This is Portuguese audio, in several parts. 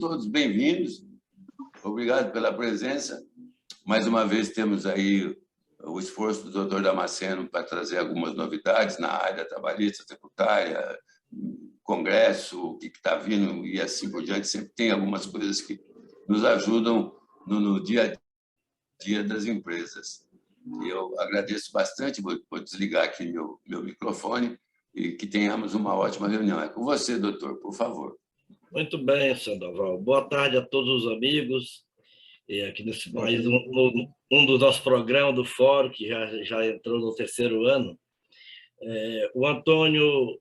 todos bem-vindos. Obrigado pela presença. Mais uma vez temos aí o esforço do doutor Damasceno para trazer algumas novidades na área trabalhista, tributária, congresso, o que está vindo e assim por diante. Sempre tem algumas coisas que nos ajudam no dia a dia das empresas. E eu agradeço bastante, vou desligar aqui meu microfone e que tenhamos uma ótima reunião. É com você, doutor, por favor. Muito bem, Sandoval. Boa tarde a todos os amigos. Aqui nesse país, um dos nossos programas do Fórum, que já entrou no 3º ano. O Antônio,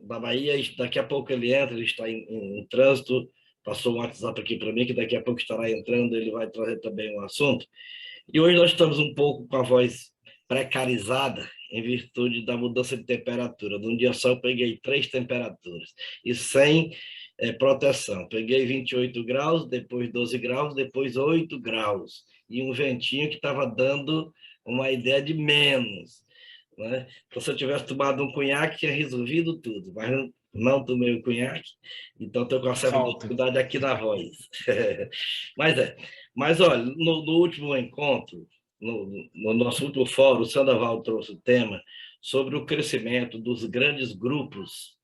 da Bahia, daqui a pouco ele entra, ele está em trânsito, passou um WhatsApp aqui para mim, que daqui a pouco estará entrando, ele vai trazer também um assunto. E hoje nós estamos um pouco com a voz precarizada, em virtude da mudança de temperatura. Num dia só eu peguei 3 temperaturas, e sem proteção. Peguei 28 graus, depois 12 graus, depois 8 graus, e um ventinho que estava dando uma ideia de menos. Né? Então, se eu tivesse tomado um conhaque, tinha resolvido tudo, mas não tomei o conhaque, então estou com uma certa dificuldade aqui na voz. Mas olha, no último encontro, no nosso último fórum, o Sandoval trouxe o tema sobre o crescimento dos grandes grupos,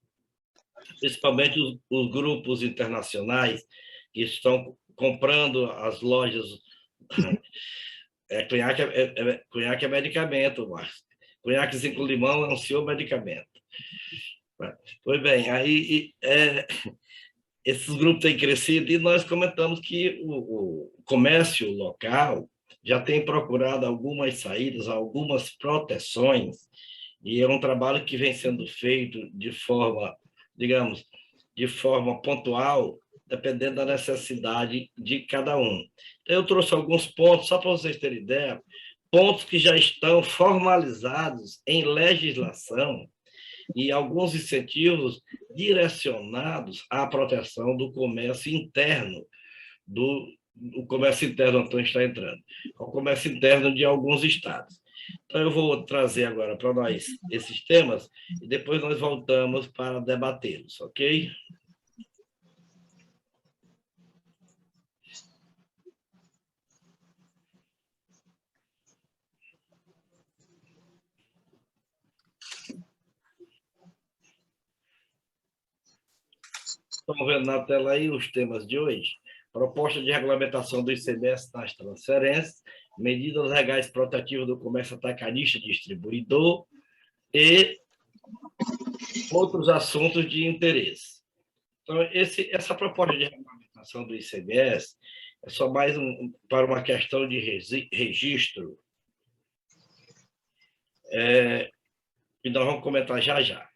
principalmente os grupos internacionais que estão comprando as lojas. Conhaque é medicamento, mas conhaquezinho com limão é um senhor medicamento. Pois bem, aí esses grupos têm crescido e nós comentamos que o comércio local já tem procurado algumas saídas, algumas proteções, e é um trabalho que vem sendo feito de forma, digamos, de forma pontual, dependendo da necessidade de cada um. Eu trouxe alguns pontos, só para vocês terem ideia, pontos que já estão formalizados em legislação e alguns incentivos direcionados à proteção do comércio interno, o comércio interno, Antônio está entrando, o comércio interno de alguns estados. Então, eu vou trazer agora para nós esses temas e depois nós voltamos para debatê-los, ok? Estão vendo na tela aí os temas de hoje? Proposta de regulamentação do ICMS nas transferências, medidas legais protetivas do comércio atacadista e distribuidor e outros assuntos de interesse. Então, essa proposta de regulamentação do ICMS é só mais para uma questão de registro. E nós vamos comentar já já.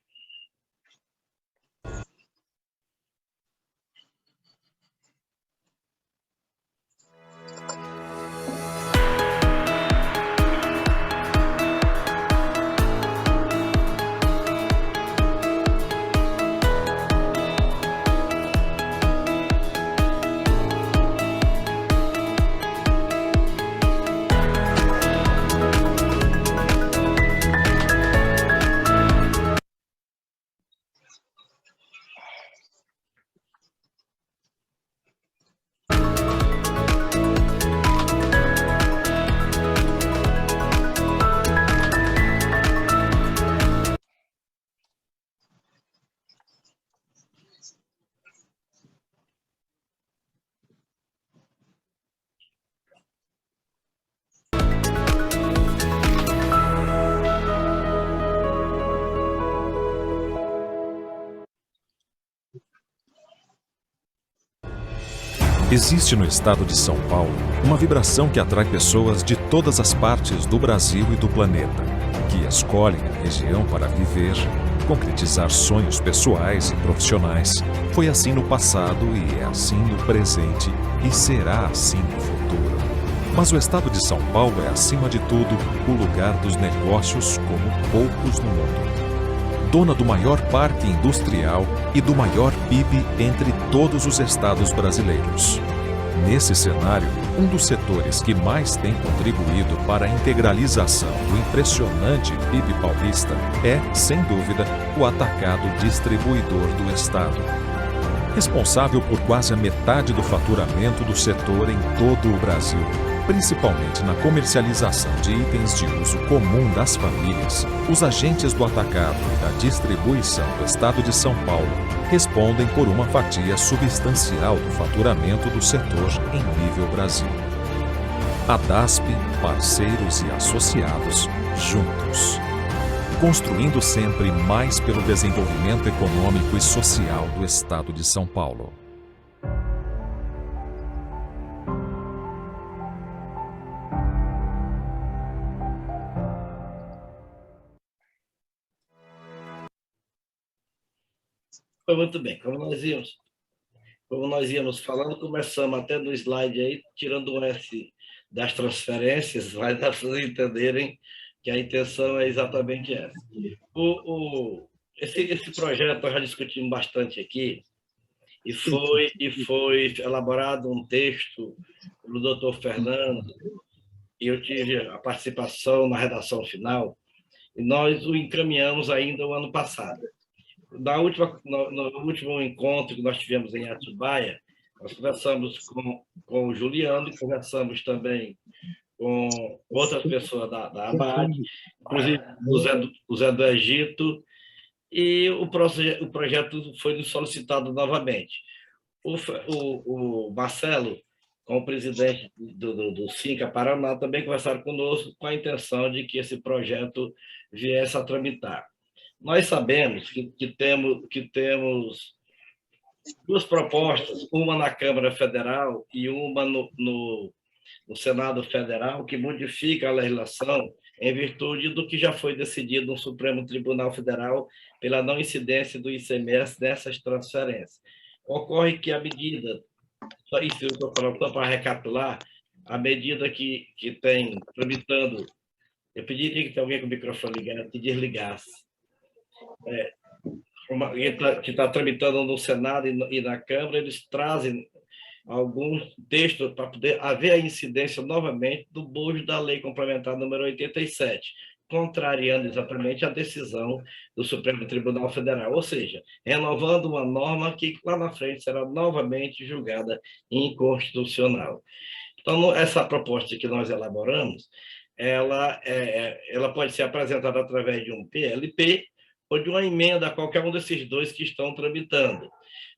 Existe no estado de São Paulo uma vibração que atrai pessoas de todas as partes do Brasil e do planeta, que escolhem a região para viver, concretizar sonhos pessoais e profissionais. Foi assim no passado e é assim no presente e será assim no futuro. Mas o estado de São Paulo é, acima de tudo, o lugar dos negócios como poucos no mundo. Dona do maior parque industrial e do maior PIB entre todos os estados brasileiros. Nesse cenário, um dos setores que mais tem contribuído para a integralização do impressionante PIB paulista é, sem dúvida, o atacado distribuidor do estado. responsável por quase a metade do faturamento do setor em todo o Brasil, principalmente na comercialização de itens de uso comum das famílias. Os agentes do atacado e da distribuição do Estado de São Paulo respondem por uma fatia substancial do faturamento do setor em nível Brasil. A DASP, parceiros e associados, juntos. Construindo sempre mais pelo desenvolvimento econômico e social do Estado de São Paulo. Foi muito bem. Como nós íamos falando, começamos até no slide aí, tirando o S das transferências, mas para vocês entenderem que a intenção é exatamente essa. Esse projeto nós já discutimos bastante aqui, e foi elaborado um texto pelo doutor Fernando, e eu tive a participação na redação final, e nós o encaminhamos ainda o ano passado. No último encontro que nós tivemos em Atibaia, nós conversamos com o Juliano, e conversamos também com outras pessoas da ABAD, inclusive o Zé do Egito, e o projeto foi nos solicitado novamente. O Marcelo, como presidente do Cinca Paraná, também conversaram conosco com a intenção de que esse projeto viesse a tramitar. Nós sabemos que temos duas propostas, uma na Câmara Federal e uma no Senado Federal, que modifica a legislação em virtude do que já foi decidido no Supremo Tribunal Federal pela não incidência do ICMS nessas transferências. Ocorre que a medida, isso eu estou falando só para recapitular, a medida que tem tramitando, eu pediria que tem alguém com o microfone ligado, que desligasse, que está tramitando no Senado e na Câmara, eles trazem alguns textos para poder haver a incidência novamente do bojo da Lei Complementar número 87, contrariando exatamente a decisão do Supremo Tribunal Federal, ou seja, renovando uma norma que lá na frente será novamente julgada inconstitucional. Então, essa proposta que nós elaboramos, ela pode ser apresentada através de um PLP ou de uma emenda a qualquer um desses dois que estão tramitando,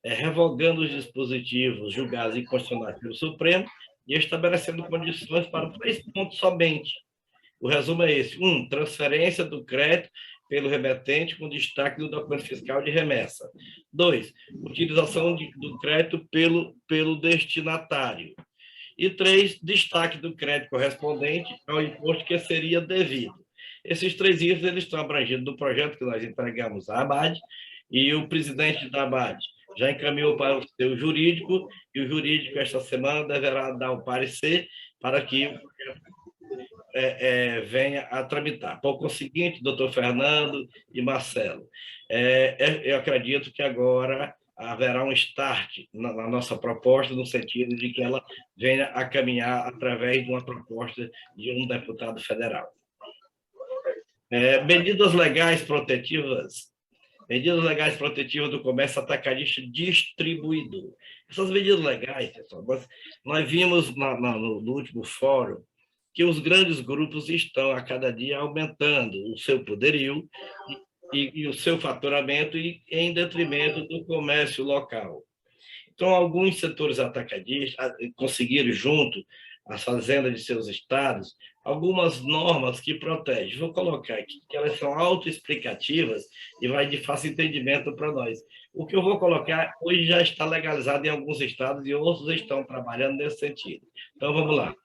revogando os dispositivos julgados inconstitucionais pelo Supremo e estabelecendo condições para 3 pontos somente. O resumo é esse. 1, transferência do crédito pelo remetente com destaque do documento fiscal de remessa. 2, utilização do crédito pelo destinatário. E 3, destaque do crédito correspondente ao imposto que seria devido. Esses 3 itens eles estão abrangidos no projeto que nós entregamos à ABAD, e o presidente da ABAD já encaminhou para o seu jurídico, e o jurídico, esta semana, deverá dar o parecer para que venha a tramitar. Por conseguinte, doutor Fernando e Marcelo, eu acredito que agora haverá um start na nossa proposta, no sentido de que ela venha a caminhar através de uma proposta de um deputado federal. Medidas legais protetivas do comércio atacadista distribuidor. Essas medidas legais, pessoal, nós vimos no último fórum que os grandes grupos estão a cada dia aumentando o seu poderio e o seu faturamento em detrimento do comércio local. Então, alguns setores atacadistas conseguiram, junto às fazendas de seus estados, algumas normas que protegem. Vou colocar aqui, que elas são autoexplicativas e vai de fácil entendimento para nós. O que eu vou colocar hoje já está legalizado em alguns estados e outros estão trabalhando nesse sentido. Então, vamos lá.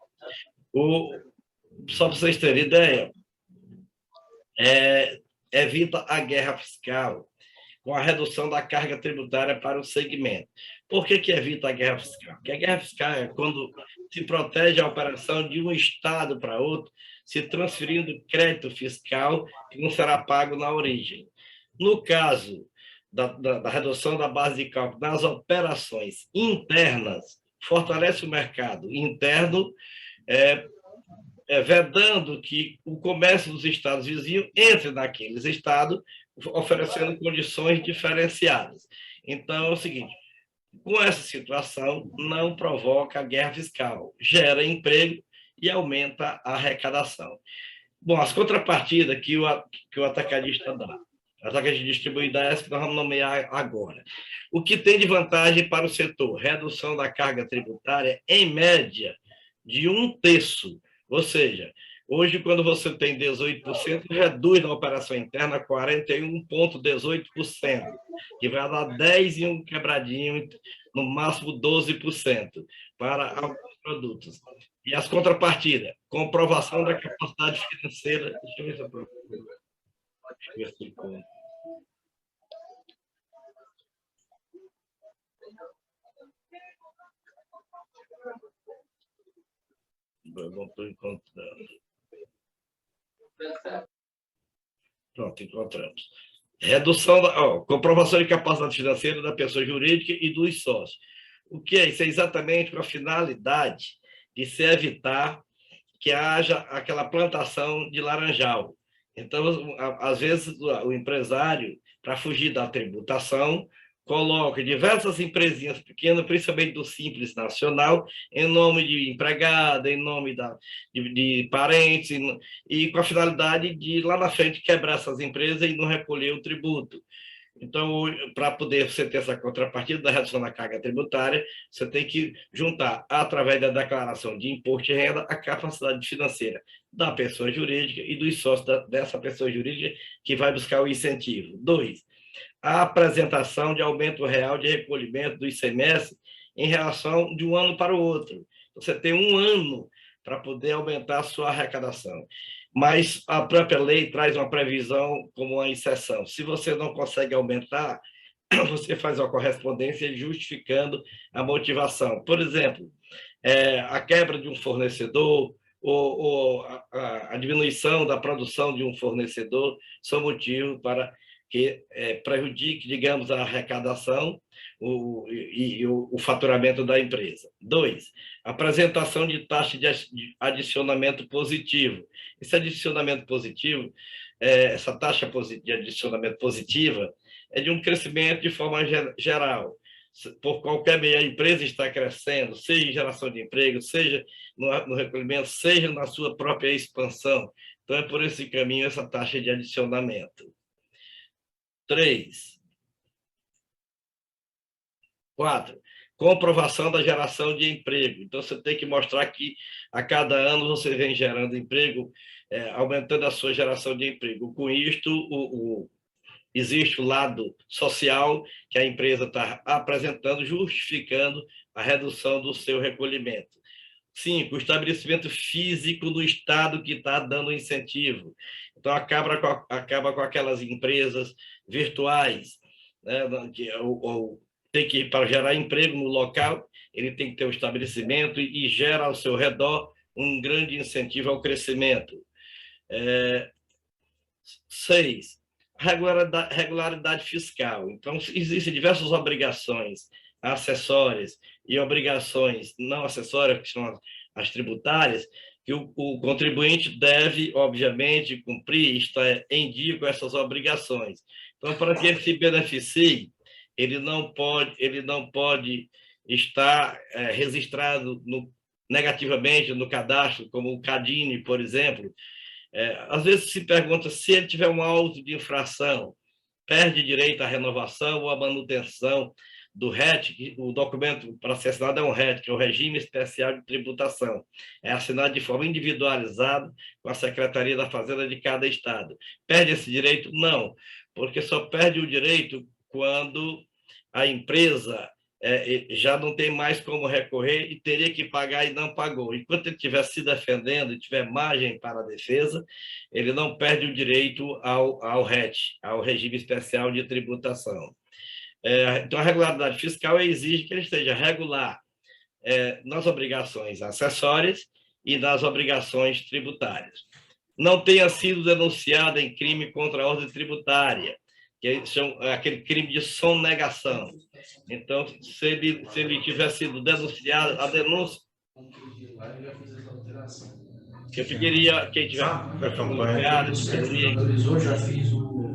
Só para vocês terem ideia, evita a guerra fiscal com a redução da carga tributária para o segmento. Por que evita a guerra fiscal? Porque a guerra fiscal é quando se protege a operação de um estado para outro, se transferindo crédito fiscal que não será pago na origem. No caso da redução da base de cálculo nas operações internas, fortalece o mercado interno, vedando que o comércio dos estados vizinhos entre naqueles estados, oferecendo condições diferenciadas. Então, é o seguinte, Com essa situação, não provoca guerra fiscal, gera emprego e aumenta a arrecadação. Bom, as contrapartidas que o atacadista dá. O atacadista distribui dá essa que nós vamos nomear agora. O que tem de vantagem para o setor? Redução da carga tributária, em média, de 1/3. Ou seja, hoje, quando você tem 18%, reduz na operação interna 41,18%, que vai dar 10 e um quebradinho, no máximo 12%, para alguns produtos. E as contrapartidas, comprovação da capacidade financeira. Deixa eu ver se eu procuro. Eu não estou encontrando. Pronto, encontramos. Redução da comprovação de capacidade financeira da pessoa jurídica e dos sócios. O que é isso? É exatamente com a finalidade de se evitar que haja aquela plantação de laranjal. Então, às vezes, o empresário, para fugir da tributação, coloca diversas empresinhas pequenas, principalmente do Simples Nacional, em nome de empregado, em nome de parentes, e com a finalidade de, lá na frente, quebrar essas empresas e não recolher o tributo. Então, para poder você ter essa contrapartida da redução da carga tributária, você tem que juntar, através da declaração de imposto de renda, a capacidade financeira da pessoa jurídica e dos sócios dessa pessoa jurídica que vai buscar o incentivo. 2, a apresentação de aumento real de recolhimento do ICMS em relação de um ano para o outro. Você tem um ano para poder aumentar a sua arrecadação. Mas a própria lei traz uma previsão como uma exceção. Se você não consegue aumentar, você faz uma correspondência justificando a motivação. Por exemplo, a quebra de um fornecedor ou a diminuição da produção de um fornecedor são motivos para que prejudique, digamos, a arrecadação e o faturamento da empresa. 2, apresentação de taxa de adicionamento positivo. Esse adicionamento positivo, essa taxa de adicionamento positiva, é de um crescimento de forma geral. Por qualquer meio, a empresa está crescendo, seja em geração de emprego, seja no recolhimento, seja na sua própria expansão. Então, é por esse caminho essa taxa de adicionamento. 3. 4. Comprovação da geração de emprego. Então, você tem que mostrar que a cada ano você vem gerando emprego, aumentando a sua geração de emprego. Com isto, existe o lado social que a empresa está apresentando, justificando a redução do seu recolhimento. 5, o estabelecimento físico do Estado que está dando incentivo. Então, acaba com aquelas empresas virtuais, né, que tem que, para gerar emprego no local, ele tem que ter um estabelecimento e gera ao seu redor um grande incentivo ao crescimento. 6, regularidade fiscal. Então, existem diversas obrigações acessórias e obrigações não acessórias, que são as tributárias, que o contribuinte deve, obviamente, cumprir, estar em dia com essas obrigações. Então, para que ele se beneficie, ele não pode estar registrado negativamente no cadastro, como o CADINE, por exemplo. Às vezes se pergunta se ele tiver um auto de infração, perde direito à renovação ou à manutenção do RET. O documento para ser assinado é um RET, que é o Regime Especial de Tributação. É assinado de forma individualizada com a Secretaria da Fazenda de cada estado. Perde esse direito? Não, porque só perde o direito quando a empresa já não tem mais como recorrer e teria que pagar e não pagou. Enquanto ele estiver se defendendo e tiver margem para a defesa, ele não perde o direito ao RET, ao Regime Especial de Tributação. Então, a regularidade fiscal exige que ele esteja regular nas obrigações acessórias e nas obrigações tributárias. Não tenha sido denunciado em crime contra a ordem tributária, que é aquele crime de sonegação. Então, se ele tiver sido denunciado, a denúncia... Eu pediria, quem tiver... Já fiz o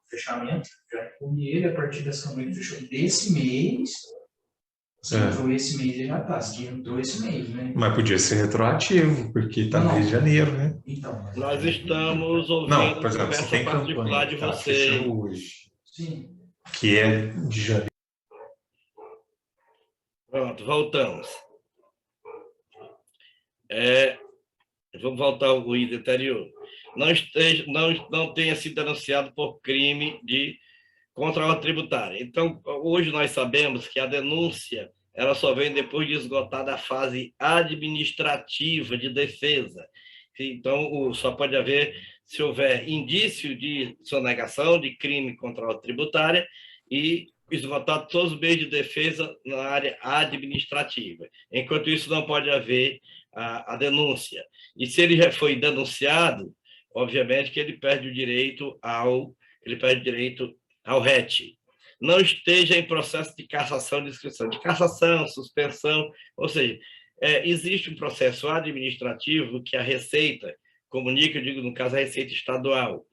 fechamento, já ele, a partir dessa campanha que fechou desse mês, se entrou esse mês, ele já está. Se entrou esse mês, né? Mas podia ser retroativo, porque está desde janeiro, né? Então, mas Nós estamos Não, ouvindo por exemplo, você conversa tem particular campanha de que está vocês. fechando hoje, sim. que é de janeiro. Pronto, voltamos. Vamos voltar ao item anterior. Não tenha sido denunciado por crime de contra-ordem tributária. Então, hoje nós sabemos que a denúncia ela só vem depois de esgotada a fase administrativa de defesa. Então, só pode haver se houver indício de sonegação de crime contra a ordem tributária e esgotado todos os meios de defesa na área administrativa. Enquanto isso, não pode haver a denúncia. E se ele já foi denunciado, obviamente que ele perde o direito ao RET. Não esteja em processo de cassação de inscrição, de cassação, suspensão, ou seja, existe um processo administrativo que a Receita comunica, eu digo no caso a Receita Estadual,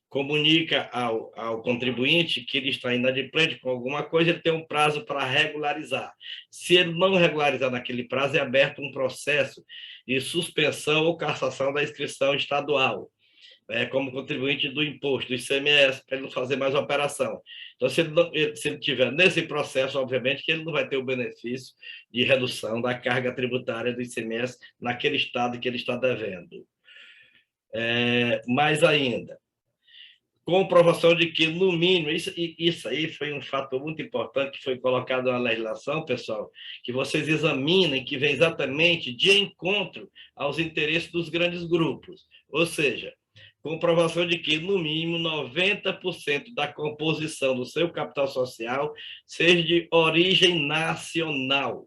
comunica ao contribuinte que ele está inadimplente com alguma coisa, ele tem um prazo para regularizar. Se ele não regularizar naquele prazo, é aberto um processo de suspensão ou cassação da inscrição estadual, como contribuinte do imposto, do ICMS, para ele não fazer mais operação. Então, se ele estiver nesse processo, obviamente que ele não vai ter o benefício de redução da carga tributária do ICMS naquele estado que ele está devendo. Mais ainda, comprovação de que, no mínimo, isso aí foi um fator muito importante que foi colocado na legislação, pessoal, que vocês examinem, que vem exatamente de encontro aos interesses dos grandes grupos. Ou seja, comprovação de que, no mínimo, 90% da composição do seu capital social seja de origem nacional,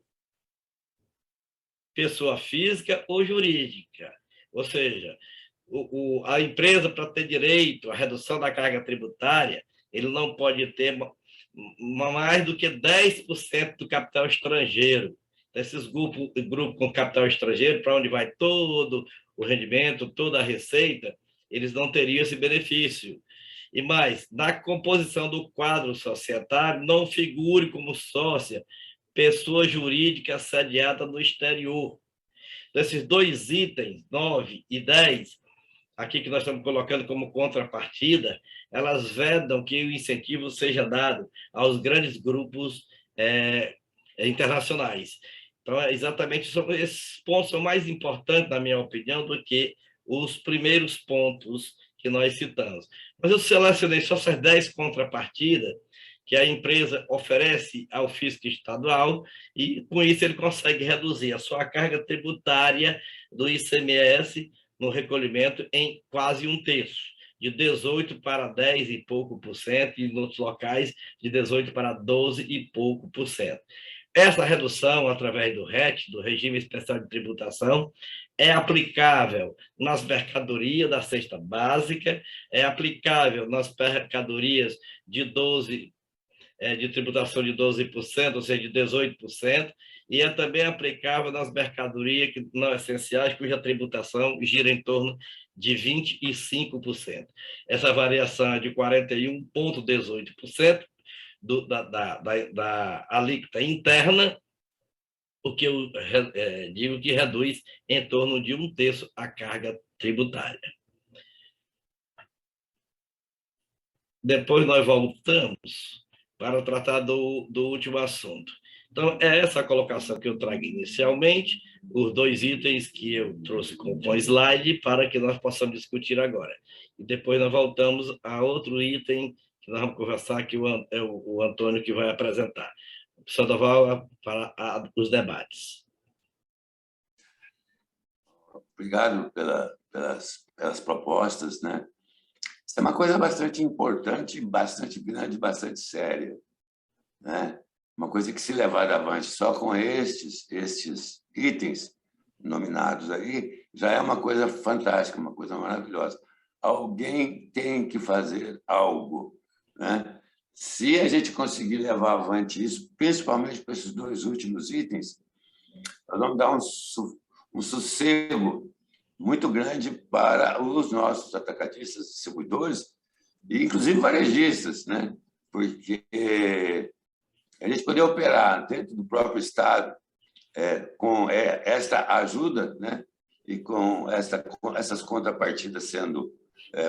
pessoa física ou jurídica. Ou seja, a empresa, para ter direito à redução da carga tributária, ele não pode ter mais do que 10% do capital estrangeiro. Esses grupos com capital estrangeiro, para onde vai todo o rendimento, toda a receita, eles não teriam esse benefício. E mais, na composição do quadro societário, não figure como sócia pessoa jurídica sediada no exterior. Desses dois itens, 9 e 10, aqui que nós estamos colocando como contrapartida, elas vedam que o incentivo seja dado aos grandes grupos internacionais. Então, exatamente, esses pontos são mais importantes, na minha opinião, do que os primeiros pontos que nós citamos. Mas eu selecionei só essas 10 contrapartidas que a empresa oferece ao fisco estadual e, com isso, ele consegue reduzir a sua carga tributária do ICMS no recolhimento em quase 1/3, de 18% para 10 e pouco por cento, e em outros locais, de 18% para 12 e pouco por cento. Essa redução, através do RET, do Regime Especial de Tributação, é aplicável nas mercadorias da cesta básica, é aplicável nas mercadorias de tributação de 12%, ou seja, de 18%, e é também aplicável nas mercadorias não essenciais, cuja tributação gira em torno de 25%. Essa variação é de 41,18% da alíquota interna, o que eu digo que reduz em torno de 1/3 a carga tributária. Depois nós voltamos para tratar do último assunto. Então, é essa a colocação que eu trago inicialmente, os 2 itens que eu trouxe com slide para que nós possamos discutir agora. E depois nós voltamos a outro item que nós vamos conversar, que é o Antônio que vai apresentar. Sandoval, para os debates. Obrigado pelas propostas, né? Isso é uma coisa bastante importante, bastante grande, bastante séria, né? Uma coisa que, se levar avante só com estes itens nominados aí, já é uma coisa fantástica, uma coisa maravilhosa. Alguém tem que fazer algo, né? Se a gente conseguir levar avante isso, principalmente para esses 2 últimos itens, nós vamos dar um sossego muito grande para os nossos atacadistas, distribuidores e, inclusive, varejistas, né? porque a gente poder operar dentro do próprio Estado com esta ajuda, né? E com essas contrapartidas sendo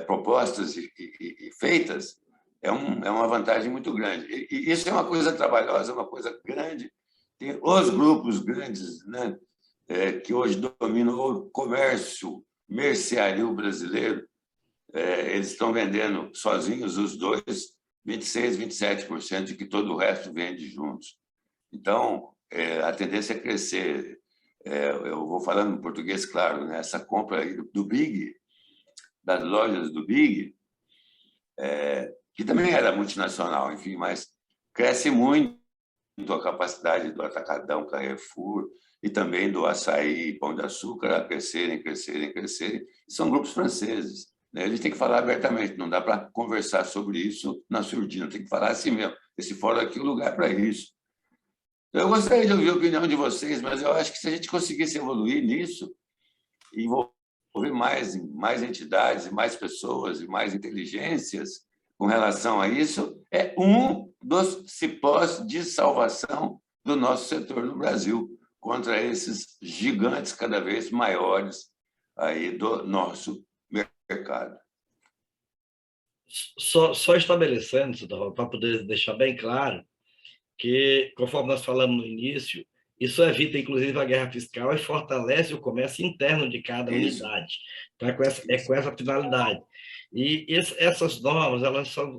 propostas e feitas, é uma vantagem muito grande. E isso é uma coisa trabalhosa, uma coisa grande. Tem os grupos grandes, né? Que hoje dominam o comércio merceario brasileiro, eles estão vendendo sozinhos os dois 26%, 27% de que todo o resto vende juntos. Então, a tendência é crescer. Eu vou falando em português, claro, né? Essa compra aí do Big, das lojas do Big, que também era multinacional, enfim, mas cresce muito a capacidade do Atacadão, Carrefour e também do Açaí e Pão de Açúcar a crescerem. São grupos franceses, né? A gente tem que falar abertamente, não dá para conversar sobre isso na surdina, tem que falar assim mesmo. Esse fórum aqui é o lugar para isso. Eu gostaria de ouvir a opinião de vocês, mas eu acho que se a gente conseguisse evoluir nisso, envolver mais entidades, mais pessoas e mais inteligências com relação a isso, é um dos cipós de salvação do nosso setor no Brasil, contra esses gigantes cada vez maiores aí do nosso mercado. Só estabelecendo, para poder deixar bem claro, que, conforme nós falamos no início, isso evita, inclusive, a guerra fiscal e fortalece o comércio interno de cada unidade. Então, com essa finalidade. E essas normas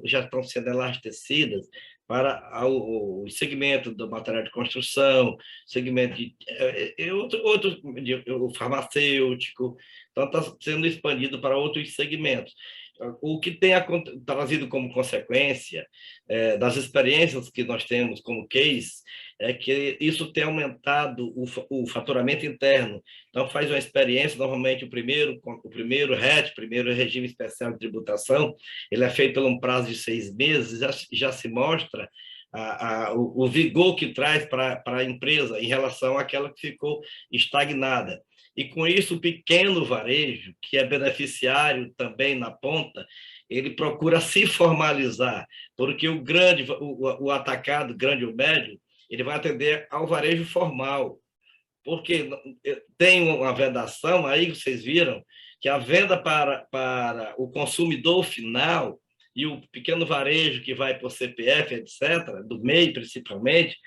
já estão sendo elastecidas para o segmento do material de construção, segmento o farmacêutico, então está sendo expandido para outros segmentos. O que tem trazido como consequência das experiências que nós temos como case é que isso tem aumentado o faturamento interno. Então, faz uma experiência, normalmente o primeiro RET, primeiro Regime Especial de Tributação, ele é feito por um prazo de 6 meses, já se mostra o vigor que traz para a empresa em relação àquela que ficou estagnada. E, com isso, o pequeno varejo, que é beneficiário também na ponta, ele procura se formalizar, porque o atacado, grande ou médio, ele vai atender ao varejo formal, porque tem uma vedação aí, vocês viram, que a venda para o consumidor final e o pequeno varejo que vai por CPF, etc., do MEI principalmente,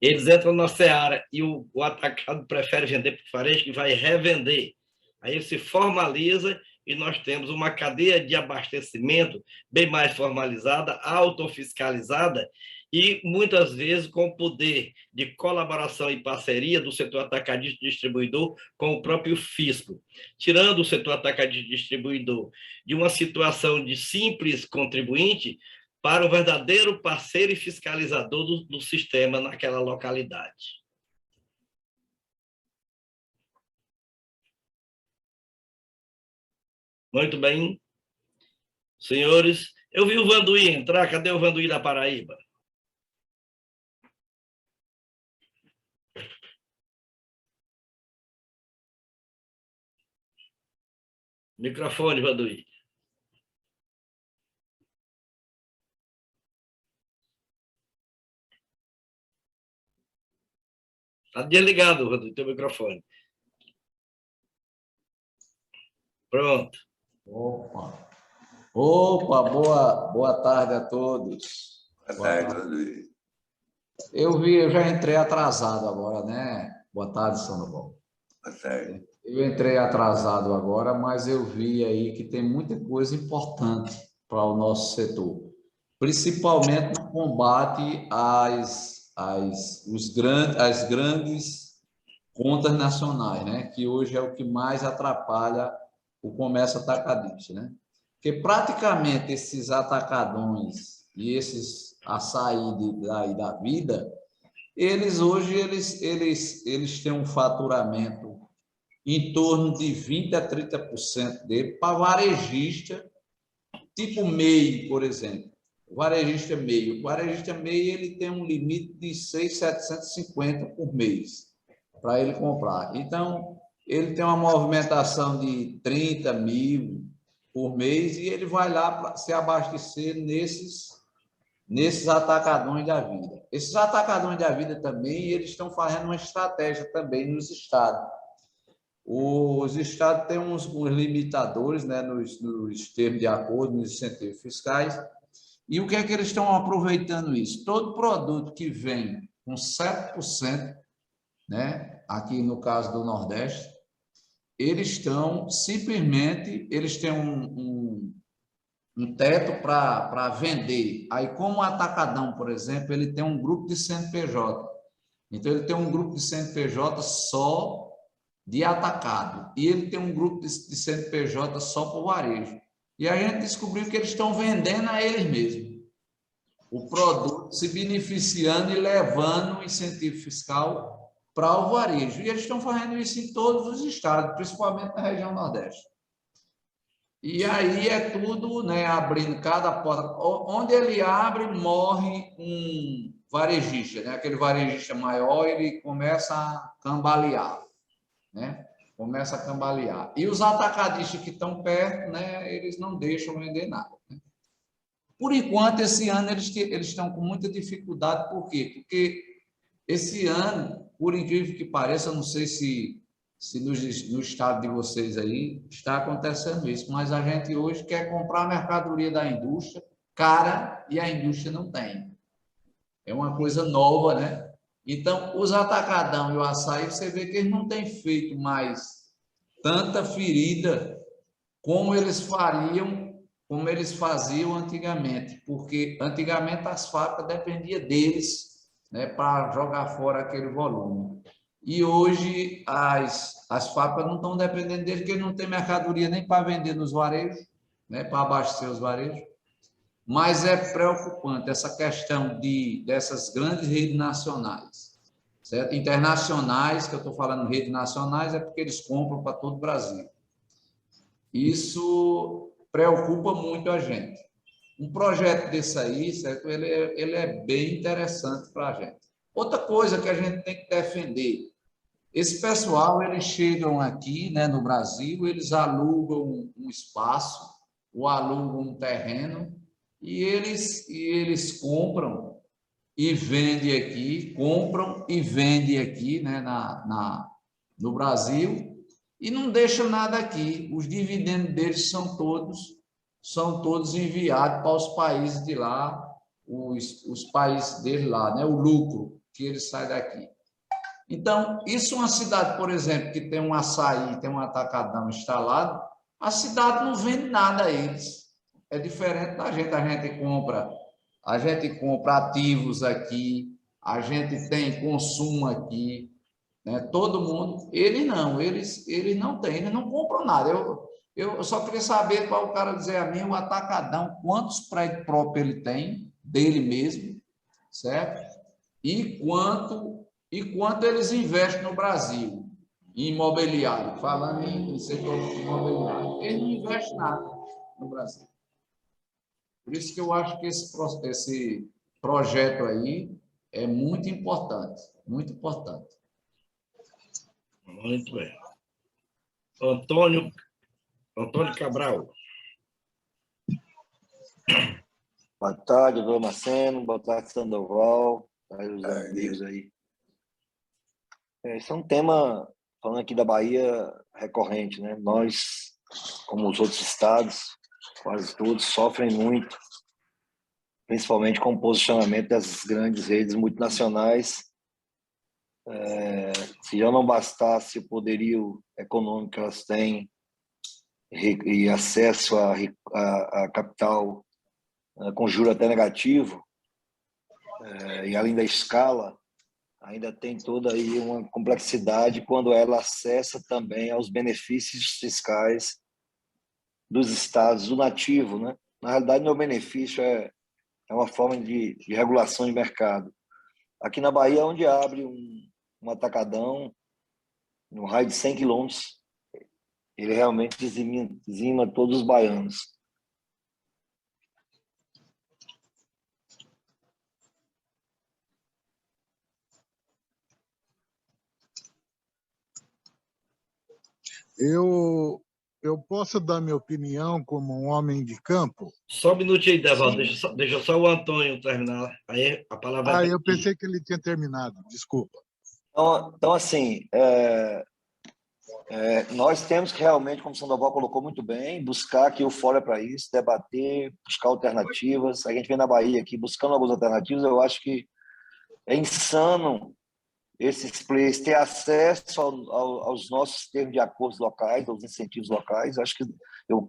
eles entram na seara e o atacado prefere vender para o varejo que vai revender. Aí ele se formaliza e nós temos uma cadeia de abastecimento bem mais formalizada, autofiscalizada e, muitas vezes, com o poder de colaboração e parceria do setor atacadista e distribuidor com o próprio fisco, tirando o setor atacadista e distribuidor de uma situação de simples contribuinte para o verdadeiro parceiro e fiscalizador do sistema naquela localidade. Muito bem. Senhores, eu vi o Vanduí entrar. Cadê o Vanduí da Paraíba? Microfone, Vanduí. Está desligado o teu microfone. Pronto. Opa, boa tarde a todos. Boa tarde. Eu já entrei atrasado agora, né? Boa tarde, Sandoval. Boa tarde. Eu entrei atrasado agora, mas eu vi aí que tem muita coisa importante para o nosso setor, principalmente no combate às grandes contas nacionais, né? Que hoje é o que mais atrapalha o comércio atacadista, né? Porque praticamente esses atacadões e esses açaí da vida, eles hoje eles têm um faturamento em torno de 20% a 30% dele para varejista, tipo MEI, por exemplo. O varejista MEI ele tem um limite de 6.750 por mês para ele comprar. Então, ele tem uma movimentação de 30 mil, por mês e ele vai lá se abastecer nesses atacadões da vida. Esses atacadões da vida também, eles estão fazendo uma estratégia também nos estados. Os estados têm uns limitadores, né, nos termos de acordo, nos incentivos fiscais, e o que é que eles estão aproveitando isso? Todo produto que vem com 7%, né, aqui no caso do Nordeste, eles estão simplesmente, eles têm um teto para vender. Aí, como o Atacadão, por exemplo, ele tem um grupo de CNPJ. Então, ele tem um grupo de CNPJ só de atacado. E ele tem um grupo de CNPJ só para o varejo. E a gente descobriu que eles estão vendendo a eles mesmos o produto, se beneficiando e levando o incentivo fiscal para o varejo. E eles estão fazendo isso em todos os estados, principalmente na região Nordeste. E aí é tudo, né, abrindo cada porta. Onde ele abre, morre um varejista, né? Aquele varejista maior, ele começa a cambalear, né? Começa a cambalear. E os atacadistas que estão perto, né, eles não deixam vender nada. Né? Por enquanto, esse ano, eles estão com muita dificuldade. Por quê? Porque esse ano, por incrível que pareça, eu não sei se no estado de vocês aí está acontecendo isso, mas a gente hoje quer comprar a mercadoria da indústria cara e a indústria não tem. É uma coisa nova, né? Então, os atacadão e o açaí, você vê que eles não têm feito mais tanta ferida como eles faziam antigamente, porque antigamente as fábricas dependiam deles, né, para jogar fora aquele volume. E hoje as fábricas não estão dependendo deles, porque não tem mercadoria nem para vender nos varejos, né, para abastecer os varejos. Mas é preocupante essa questão dessas grandes redes nacionais, certo? Internacionais, que eu estou falando redes nacionais, é porque eles compram para todo o Brasil. Isso preocupa muito a gente. Um projeto desse aí, certo? Ele é bem interessante para a gente. Outra coisa que a gente tem que defender, esse pessoal, eles chegam aqui, né, no Brasil, eles alugam um espaço, ou alugam um terreno, e eles compram e vendem aqui, compram e vendem aqui, né, no Brasil, e não deixam nada aqui. Os dividendos deles são todos enviados para os países de lá, os países deles lá, né, o lucro que eles saem daqui. Então, isso é uma cidade, por exemplo, que tem um açaí, tem um atacadão instalado, a cidade não vende nada a eles. É diferente da gente, a gente compra ativos aqui, a gente tem consumo aqui, né? Todo mundo, eles não têm, eles não compram nada. Eu só queria saber para o cara dizer a mim, o atacadão, quantos prédios próprios ele tem, dele mesmo, certo? E quanto eles investem no Brasil, em imobiliário, falando em setor imobiliário. Eles não investem nada no Brasil. Por isso que eu acho que esse projeto aí é muito importante, muito importante. Muito bem. Antônio Cabral. Boa tarde, doutor Marceno. Boa tarde, Sandoval. Os amigos aí. Esse é um tema, falando aqui da Bahia, recorrente, né? Nós, como os outros estados, quase todos, sofrem muito, principalmente com o posicionamento dessas grandes redes multinacionais. Se já não bastasse o poderio econômico que elas têm e acesso a capital com juro até negativo, e além da escala, ainda tem toda aí uma complexidade quando ela acessa também aos benefícios fiscais dos estados do nativo, né? Na realidade, não é um benefício, é uma forma de regulação de mercado. Aqui na Bahia, onde abre um atacadão, no raio de 100 quilômetros, ele realmente dizima todos os baianos. Eu eu posso dar minha opinião como um homem de campo? Só um minutinho aí, Devaldo. Deixa só o Antônio terminar. Aí a palavra vai Eu pensei que ele tinha terminado, desculpa. Então assim, nós temos que realmente, como o Sandoval colocou muito bem, buscar que o fórum é para isso, debater, buscar alternativas. A gente vem na Bahia aqui buscando algumas alternativas. Eu acho que é insano esses players ter acesso aos nossos termos de acordos locais, aos incentivos locais. Acho que eu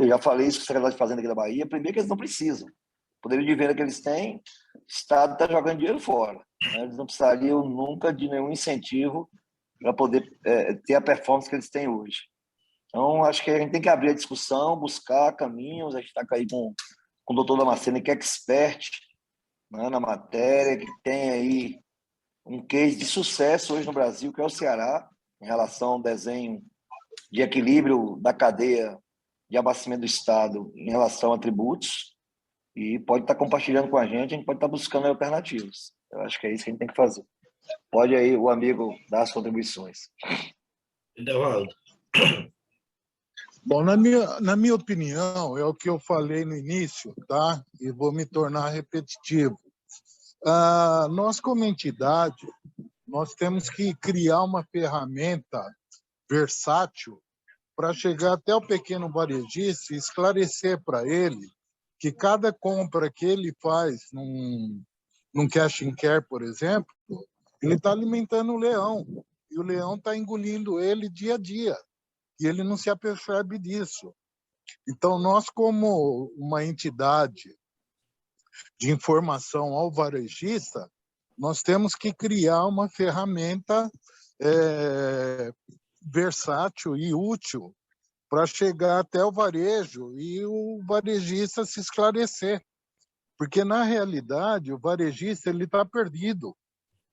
já falei isso com o secretário de Fazenda aqui da Bahia. Primeiro que eles não precisam. O poder de venda que eles têm, o Estado está jogando dinheiro fora, né? Eles não precisariam nunca de nenhum incentivo para poder ter a performance que eles têm hoje. Então, acho que a gente tem que abrir a discussão, buscar caminhos. A gente está aí com o doutor Damasceno, que é expert, né, na matéria, que tem aí um case de sucesso hoje no Brasil, que é o Ceará, em relação ao desenho de equilíbrio da cadeia de abastecimento do Estado em relação a tributos, e pode estar compartilhando com a gente pode estar buscando alternativas. Eu acho que é isso que a gente tem que fazer. Pode aí o amigo dar as contribuições. Devaldo. Bom, na minha opinião, é o que eu falei no início, tá? E vou me tornar repetitivo. Nós, como entidade, nós temos que criar uma ferramenta versátil para chegar até o pequeno varejista e esclarecer para ele que cada compra que ele faz num cash and care, por exemplo, ele está alimentando o leão, e o leão está engolindo ele dia a dia, e ele não se apercebe disso. Então, nós, como uma entidade de informação ao varejista, nós temos que criar uma ferramenta versátil e útil para chegar até o varejo e o varejista se esclarecer. Porque, na realidade, o varejista está perdido.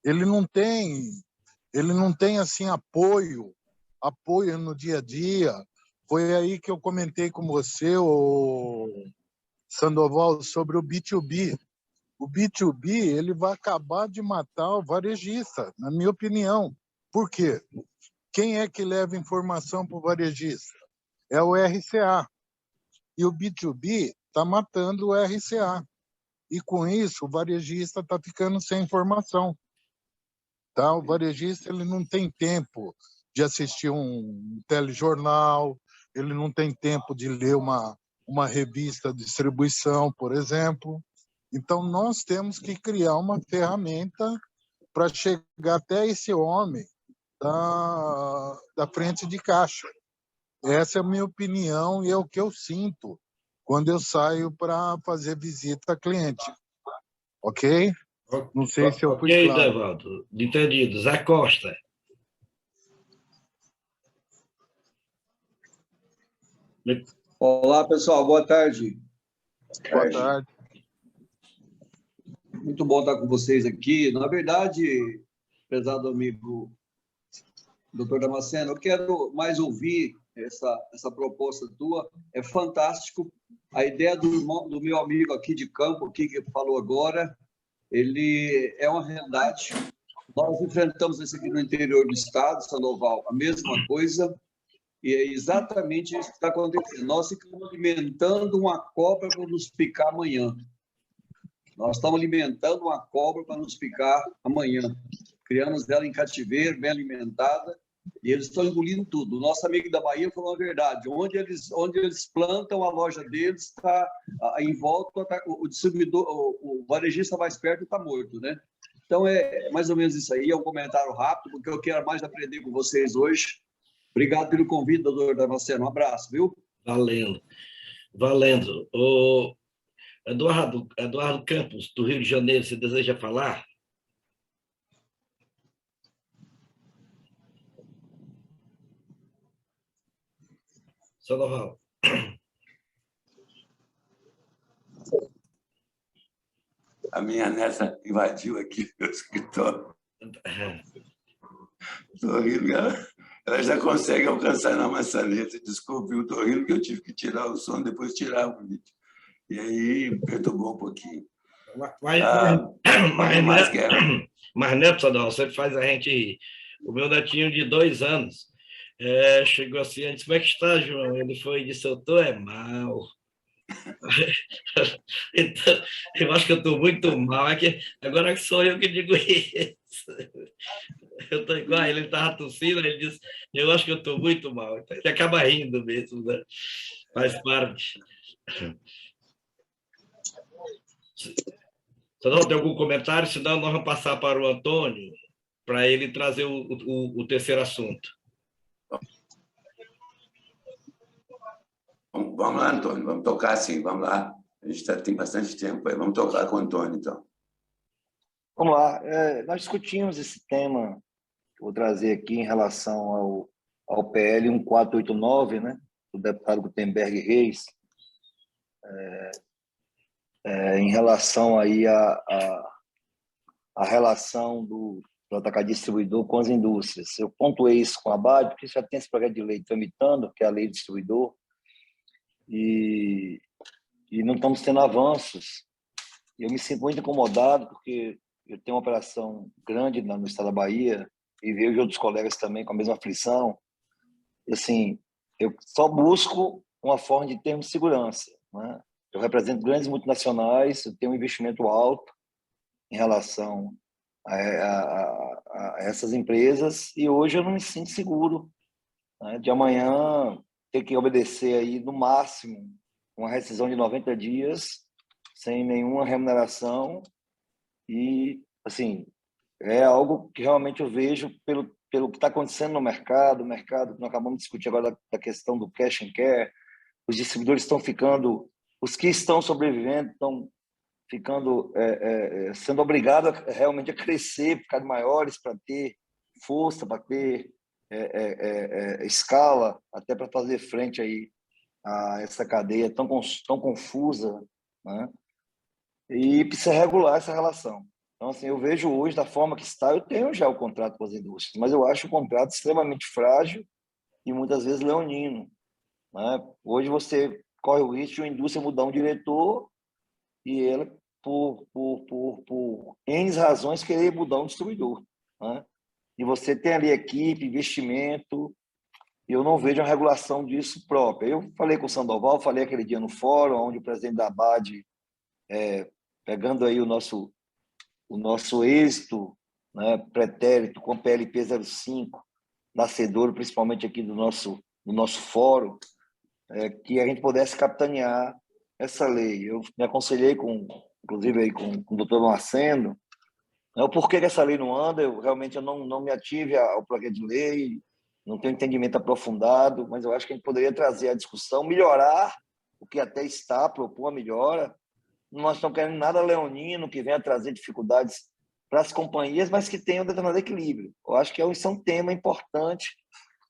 Ele não tem assim, apoio no dia a dia. Foi aí que eu comentei com você, Sandoval, sobre o B2B. O B2B ele vai acabar de matar o varejista, na minha opinião. Por quê? Quem é que leva informação para o varejista? É o RCA. E o B2B está matando o RCA. E, com isso, o varejista está ficando sem informação. Tá? O varejista ele não tem tempo de assistir um telejornal, ele não tem tempo de ler uma revista de distribuição, por exemplo. Então, nós temos que criar uma ferramenta para chegar até esse homem da frente de caixa. Essa é a minha opinião e é o que eu sinto quando eu saio para fazer visita a cliente. Ok? Não sei se eu fui claro. Ok, Devaldo. Entendido. Zé Costa. Olá, pessoal. Boa tarde. Boa tarde. Muito bom estar com vocês aqui. Na verdade, prezado amigo Dr. Damasceno, eu quero mais ouvir essa proposta tua. É fantástico. A ideia do meu amigo aqui de campo, aqui, que falou agora, ele é uma realidade. Nós enfrentamos isso aqui no interior do estado, Sandoval, a mesma coisa, e é exatamente isso que está acontecendo. Nós ficamos alimentando uma cobra para nos picar amanhã. Nós estamos alimentando uma cobra para nos picar amanhã. Criamos ela em cativeiro, bem alimentada, e eles estão engolindo tudo. O nosso amigo da Bahia falou a verdade. Onde eles plantam, a loja deles está em volta, o distribuidor, o varejista mais perto está morto, né? Então, é mais ou menos isso aí. É um comentário rápido, porque eu quero mais aprender com vocês hoje. Obrigado pelo convite, doutor Damasceno. Um abraço, viu? Valendo. Valendo. O Eduardo Campos, do Rio de Janeiro, você deseja falar? Sandoval. A minha neta invadiu aqui meu escritório. Estou rindo, ela já consegue alcançar na maçaneta. Desculpe, eu estou rindo que eu tive que tirar o som, depois tirar o vídeo. E aí perturbou um pouquinho. Mas, Neto, Sandoval, você faz a gente rir. O meu netinho de 2 anos, Chegou assim, eu disse, como é que está, João? Ele foi e disse, eu estou mal. Então, eu acho que eu estou muito mal. Agora que sou eu que digo isso. Eu estou igual a ele, estava tossindo, ele disse, eu acho que eu estou muito mal. Então, ele acaba rindo mesmo, né? Faz parte. Se não tem algum comentário, senão nós vamos passar para o Antônio, para ele trazer o terceiro assunto. Vamos lá, Antônio, vamos tocar sim, vamos lá. A gente tem bastante tempo aí, vamos tocar com o Antônio, então. Vamos lá. Nós discutimos esse tema que eu vou trazer aqui em relação ao PL 1489, né, do deputado Gutenberg Reis, em relação aí à relação do atacadista distribuidor com as indústrias. Eu pontuei isso com a BAD, porque já tem esse projeto de lei tramitando, que é a lei do distribuidor, e não estamos tendo avanços. Eu me sinto muito incomodado, porque eu tenho uma operação grande no estado da Bahia, e vejo outros colegas também com a mesma aflição. E, assim, eu só busco uma forma de termos segurança, né? Eu represento grandes multinacionais, eu tenho um investimento alto em relação a essas empresas, e hoje eu não me sinto seguro, né, de amanhã ter que obedecer aí, no máximo, uma rescisão de 90 dias, sem nenhuma remuneração, e, assim, é algo que realmente eu vejo pelo que está acontecendo no mercado, que nós acabamos de discutir agora da questão do cash and care. Os distribuidores estão ficando, os que estão sobrevivendo estão ficando, sendo obrigados realmente a crescer, ficar maiores para ter força, para ter escala, até para fazer frente aí a essa cadeia tão confusa, né? E precisa regular essa relação. Então, assim, eu vejo hoje, da forma que está, eu tenho já o contrato com as indústrias, mas eu acho o contrato extremamente frágil e muitas vezes leonino, né? Hoje você corre o risco de uma indústria mudar um diretor e ela, por N razões, querer mudar um distribuidor, né? E você tem ali equipe, investimento, e eu não vejo a regulação disso própria. Eu falei com o Sandoval, falei aquele dia no fórum, onde o presidente da ABAD, pegando aí o nosso êxito, né, pretérito com PLP 05, nascedor principalmente aqui do nosso fórum, que a gente pudesse capitanear essa lei. Eu me aconselhei inclusive aí com o doutor Marceno, o porquê que essa lei não anda. Eu realmente não me ative ao projeto de lei, não tenho entendimento aprofundado, mas eu acho que a gente poderia trazer a discussão, melhorar o que até está, propor uma melhora. Nós estamos querendo nada leonino que venha trazer dificuldades para as companhias, mas que tenha um determinado equilíbrio. Eu acho que isso é um tema importante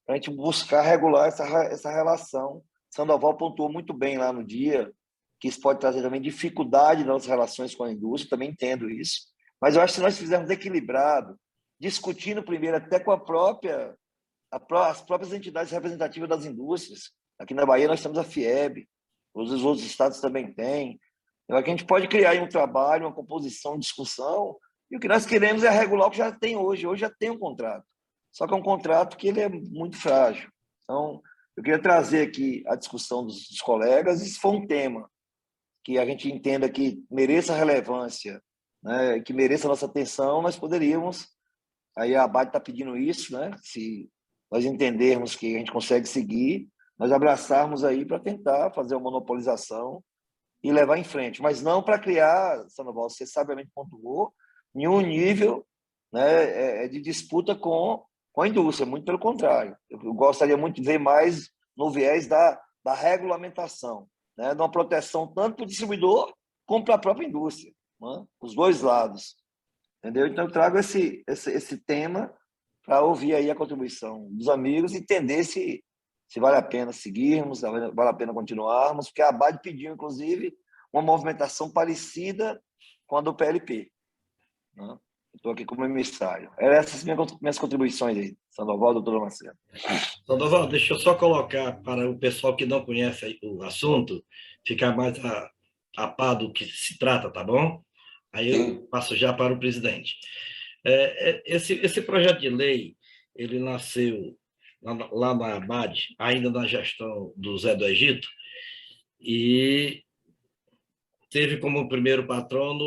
para a gente buscar regular essa relação. Sandoval pontuou muito bem lá no dia que isso pode trazer também dificuldade nas relações com a indústria, também entendo isso, mas eu acho que se nós fizermos equilibrado, discutindo primeiro até com as próprias entidades representativas das indústrias. Aqui na Bahia nós temos a FIEB, os outros estados também têm. Então, aqui a gente pode criar aí um trabalho, uma composição, discussão, e o que nós queremos é regular o que já tem hoje. Hoje já tem um contrato, só que é um contrato que ele é muito frágil. Então, eu queria trazer aqui a discussão dos colegas, e se for um tema que a gente entenda que mereça relevância, né, que mereça a nossa atenção, nós poderíamos, aí a ABAD está pedindo isso, né, se nós entendermos que a gente consegue seguir, nós abraçarmos aí para tentar fazer uma monopolização e levar em frente, mas não para criar, Sandoval, você sabiamente pontuou, nenhum nível, né, de disputa com a indústria, muito pelo contrário. Eu gostaria muito de ver mais no viés da regulamentação, né, de uma proteção tanto para o distribuidor como para a própria indústria, né, os dois lados. Entendeu? Então, eu trago esse tema para ouvir aí a contribuição dos amigos e entender se vale a pena seguirmos, se vale a pena continuarmos, porque a ABAD pediu, inclusive, uma movimentação parecida com a do PLP. Né? Estou aqui como emissário. Essas minhas contribuições aí, Sandoval, doutor Marcelo. Sandoval, deixa eu só colocar para o pessoal que não conhece o assunto, ficar mais a par do que se trata, tá bom? Aí eu passo já para o presidente. Esse projeto de lei, ele nasceu lá na ABAD, ainda na gestão do Zé do Egito, e teve como primeiro patrono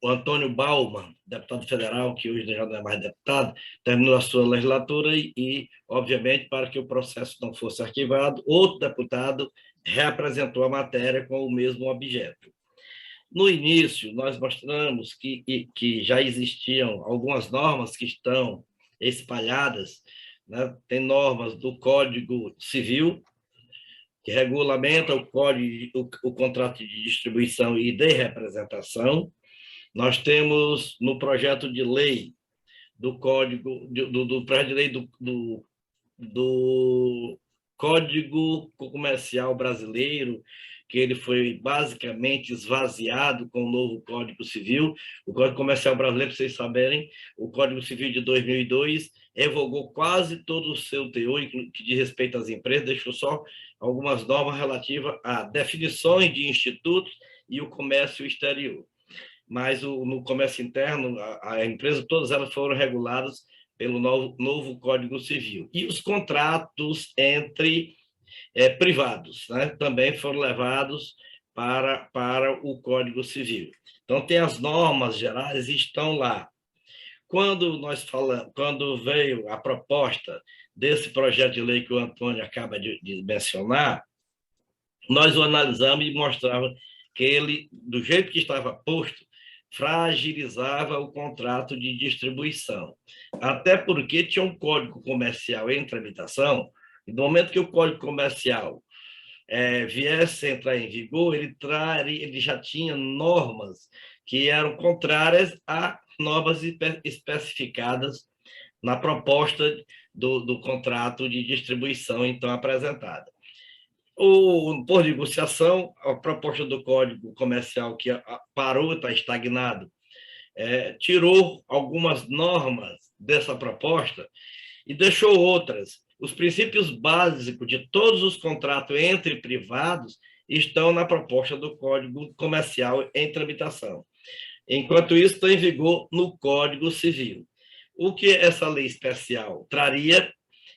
o Antônio Bauman, deputado federal, que hoje já não é mais deputado, terminou a sua legislatura e, obviamente, para que o processo não fosse arquivado, outro deputado reapresentou a matéria com o mesmo objeto. No início, nós mostramos que já existiam algumas normas que estão espalhadas, né? Tem normas do Código Civil, que regulamenta o contrato de distribuição e de representação. Nós temos no projeto de lei do Código, do projeto de lei do Código Comercial Brasileiro, que ele foi basicamente esvaziado com o novo Código Civil. O Código Comercial Brasileiro, para vocês saberem, o Código Civil de 2002 revogou quase todo o seu teor que diz respeito às empresas, deixou só algumas normas relativas a definições de institutos e o comércio exterior. Mas no comércio interno, a empresa, todas elas foram reguladas pelo novo Código Civil. E os contratos entre privados, né, também foram levados para o Código Civil. Então, tem as normas gerais, estão lá. Quando veio a proposta desse projeto de lei que o Antônio acaba de mencionar, nós o analisamos e mostrava que ele, do jeito que estava posto, fragilizava o contrato de distribuição. Até porque tinha um código comercial em tramitação, e no momento que o código comercial viesse a entrar em vigor, ele já tinha normas que eram contrárias a normas especificadas na proposta do contrato de distribuição então apresentada. Por negociação, a proposta do Código Comercial, que parou, está estagnado, tirou algumas normas dessa proposta e deixou outras. Os princípios básicos de todos os contratos entre privados estão na proposta do Código Comercial em tramitação. Enquanto isso, está em vigor no Código Civil. O que essa lei especial traria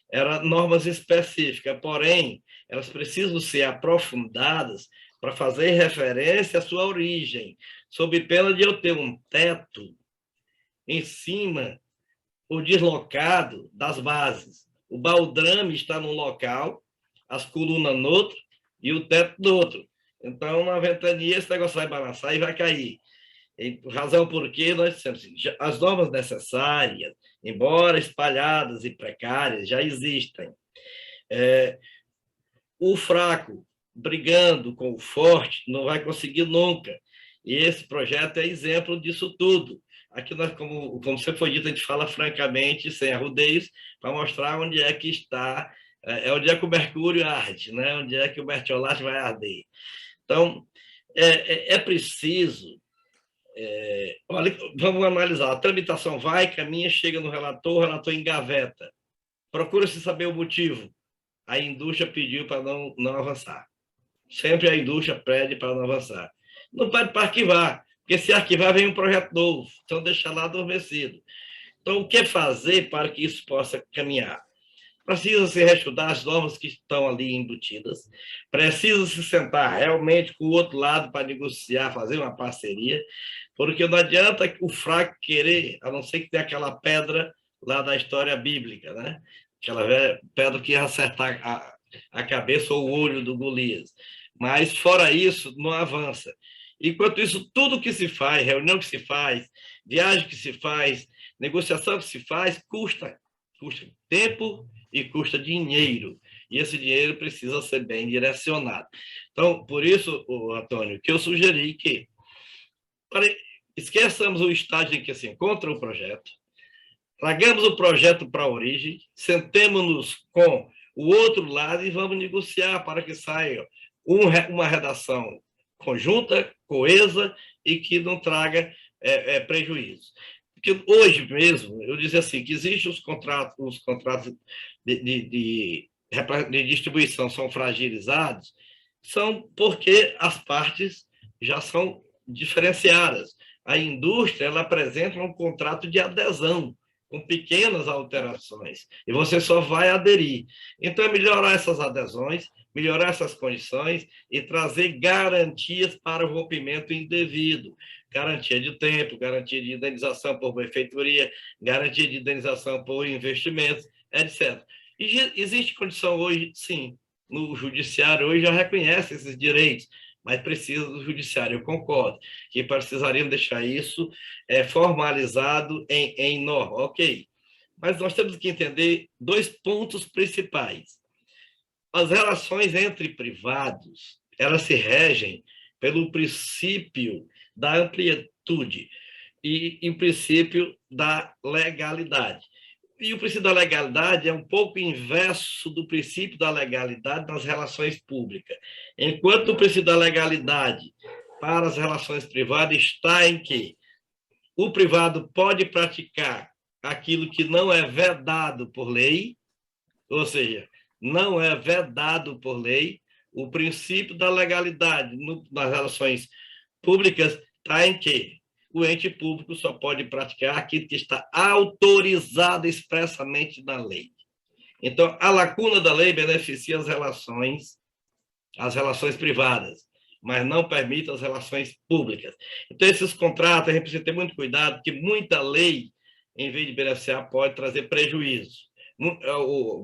eram normas específicas, porém, elas precisam ser aprofundadas para fazer referência à sua origem, sob pena de eu ter um teto em cima ou deslocado das bases. O baldrame está num local, as colunas no outro e o teto no outro. Então, na ventania, esse negócio vai balançar e vai cair. Razão porque nós dissemos assim, as normas necessárias, embora espalhadas e precárias, já existem. O fraco brigando com o forte não vai conseguir nunca. E esse projeto é exemplo disso tudo. Aqui, nós, como você foi dito, a gente fala francamente, sem arrudeios, para mostrar onde é que está, onde é que o mercúrio arde, né? Onde é que o mertiolate vai arder. Então, é preciso... olha, vamos analisar. A tramitação vai, caminha, chega no relator, o relator engaveta. Procura-se saber o motivo. A indústria pediu para não avançar. Sempre a indústria pede para não avançar. Não pede para arquivar, porque se arquivar vem um projeto novo, então deixa lá adormecido. Então, o que fazer para que isso possa caminhar? Precisa-se reestudar as normas que estão ali embutidas, precisa-se sentar realmente com o outro lado para negociar, fazer uma parceria, porque não adianta o fraco querer, a não ser que tenha aquela pedra lá da história bíblica, né? Aquela pedra que ia acertar a cabeça ou o olho do Golias. Mas, fora isso, não avança. Enquanto isso, tudo que se faz, reunião que se faz, viagem que se faz, negociação que se faz, custa tempo e custa dinheiro. E esse dinheiro precisa ser bem direcionado. Então, por isso, Antônio, que eu sugeri que esqueçamos o estágio em que se encontra o projeto, tragamos o projeto para a origem, sentemos-nos com o outro lado e vamos negociar para que saia uma redação conjunta, coesa e que não traga prejuízo. Porque hoje mesmo, eu dizia assim, que existem os contratos de distribuição são fragilizados, são porque as partes já são diferenciadas. A indústria ela apresenta um contrato de adesão com pequenas alterações, e você só vai aderir. Então, é melhorar essas adesões, melhorar essas condições e trazer garantias para o rompimento indevido. Garantia de tempo, garantia de indenização por benfeitoria, garantia de indenização por investimentos, etc. E existe condição hoje, sim, no judiciário hoje já reconhece esses direitos, mas precisa do judiciário, eu concordo, que precisariam deixar isso formalizado em norma, ok. Mas nós temos que entender 2 pontos principais. As relações entre privados, elas se regem pelo princípio da amplitude e o princípio da legalidade. E o princípio da legalidade é um pouco inverso do princípio da legalidade nas relações públicas. Enquanto o princípio da legalidade para as relações privadas está em que o privado pode praticar aquilo que não é vedado por lei, ou seja, não é vedado por lei, o princípio da legalidade nas relações públicas está em que o ente público só pode praticar aquilo que está autorizado expressamente na lei. Então, a lacuna da lei beneficia as relações privadas, mas não permite as relações públicas. Então, esses contratos, a gente precisa ter muito cuidado, porque muita lei, em vez de beneficiar, pode trazer prejuízo.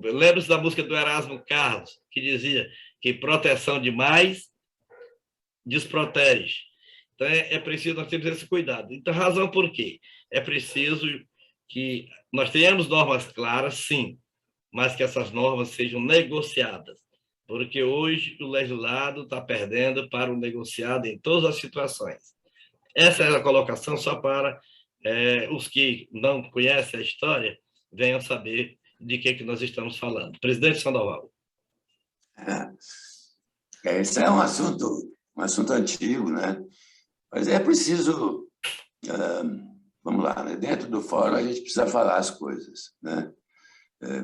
Lembra-se da música do Erasmo Carlos, que dizia que proteção demais desprotege. Então, é preciso, nós temos esse cuidado. Então, razão por quê? É preciso que nós tenhamos normas claras, sim, mas que essas normas sejam negociadas, porque hoje o legislado está perdendo para o negociado em todas as situações. Essa é a colocação só para os que não conhecem a história venham saber de que nós estamos falando. Presidente Sandoval. Esse é um assunto antigo, né? Mas é preciso, vamos lá, né? Dentro do fórum a gente precisa falar as coisas, né?